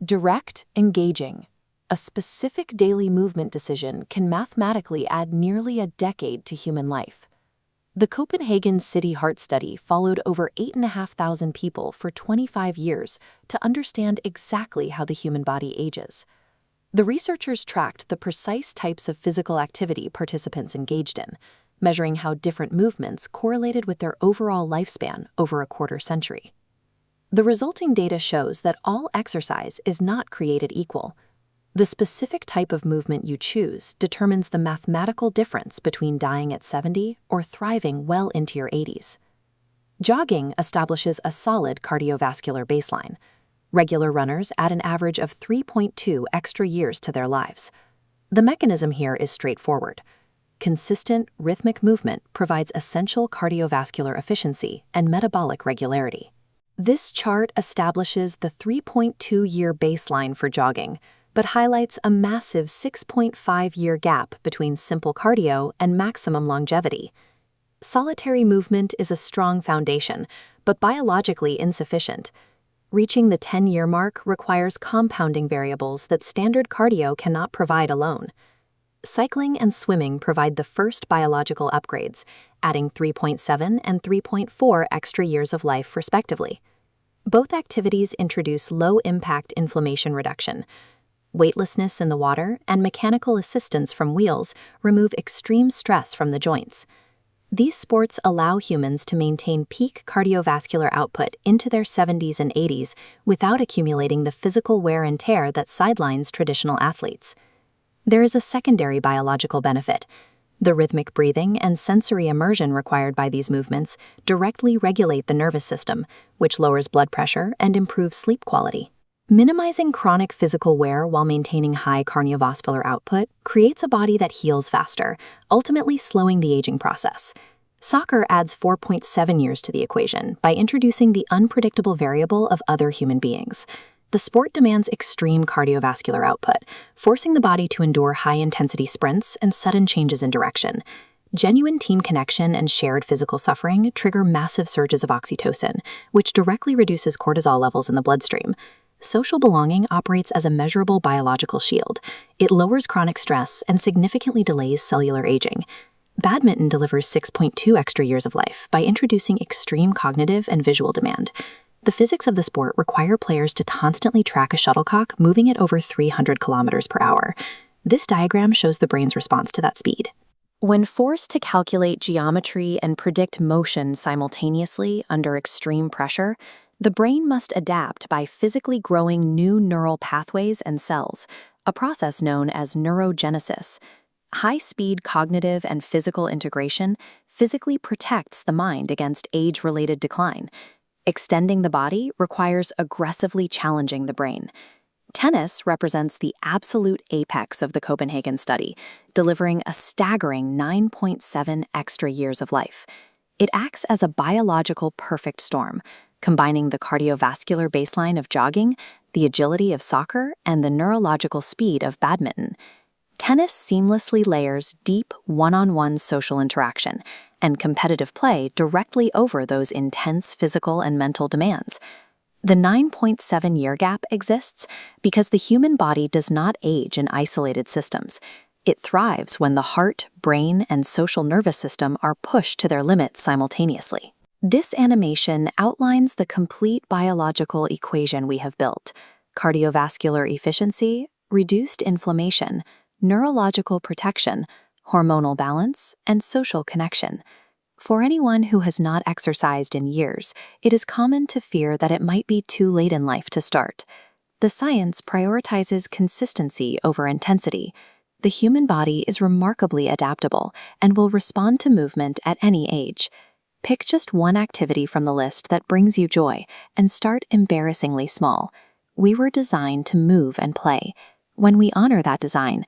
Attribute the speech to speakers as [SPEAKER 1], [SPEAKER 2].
[SPEAKER 1] Direct engaging. A specific daily movement decision can mathematically add nearly a decade to human life. The Copenhagen City Heart Study followed over 8,500 people for 25 years to understand exactly how the human body ages. The researchers tracked the precise types of physical activity participants engaged in, measuring how different movements correlated with their overall lifespan over a quarter century. The resulting data shows that all exercise is not created equal. The specific type of movement you choose determines the mathematical difference between dying at 70 or thriving well into your 80s. Jogging establishes a solid cardiovascular baseline. Regular runners add an average of 3.2 extra years to their lives. The mechanism here is straightforward. Consistent, rhythmic movement provides essential cardiovascular efficiency and metabolic regularity. This chart establishes the 3.2-year baseline for jogging, but highlights a massive 6.5-year gap between simple cardio and maximum longevity. Solitary movement is a strong foundation, but biologically insufficient. Reaching the 10-year mark requires compounding variables that standard cardio cannot provide alone. Cycling and swimming provide the first biological upgrades, adding 3.7 and 3.4 extra years of life respectively. Both activities introduce low-impact inflammation reduction. Weightlessness in the water and mechanical assistance from wheels remove extreme stress from the joints. These sports allow humans to maintain peak cardiovascular output into their 70s and 80s without accumulating the physical wear and tear that sidelines traditional athletes. There is a secondary biological benefit. The rhythmic breathing and sensory immersion required by these movements directly regulate the nervous system, which lowers blood pressure and improves sleep quality. Minimizing chronic physical wear while maintaining high cardiovascular output creates a body that heals faster, ultimately slowing the aging process. Soccer adds 4.7 years to the equation by introducing the unpredictable variable of other human beings. The sport demands extreme cardiovascular output, forcing the body to endure high-intensity sprints and sudden changes in direction. Genuine team connection and shared physical suffering trigger massive surges of oxytocin, which directly reduces cortisol levels in the bloodstream. Social belonging operates as a measurable biological shield. It lowers chronic stress and significantly delays cellular aging. Badminton delivers 6.2 extra years of life by introducing extreme cognitive and visual demand. The physics of the sport require players to constantly track a shuttlecock moving at over 300 kilometers per hour. This diagram shows the brain's response to that speed. When forced to calculate geometry and predict motion simultaneously under extreme pressure, the brain must adapt by physically growing new neural pathways and cells, a process known as neurogenesis. High-speed cognitive and physical integration physically protects the mind against age-related decline. Extending the body requires aggressively challenging the brain. Tennis represents the absolute apex of the Copenhagen study, delivering a staggering 9.7 extra years of life. It acts as a biological perfect storm, combining the cardiovascular baseline of jogging, the agility of soccer, and the neurological speed of badminton. Tennis seamlessly layers deep one-on-one social interaction and competitive play directly over those intense physical and mental demands. The 9.7-year gap exists because the human body does not age in isolated systems. It thrives when the heart, brain, and social nervous system are pushed to their limits simultaneously. This animation outlines the complete biological equation we have built: cardiovascular efficiency, reduced inflammation, neurological protection, hormonal balance, and social connection. For anyone who has not exercised in years, it is common to fear that it might be too late in life to start. The science prioritizes consistency over intensity. The human body is remarkably adaptable and will respond to movement at any age. Pick just one activity from the list that brings you joy and start embarrassingly small. We were designed to move and play. When we honor that design,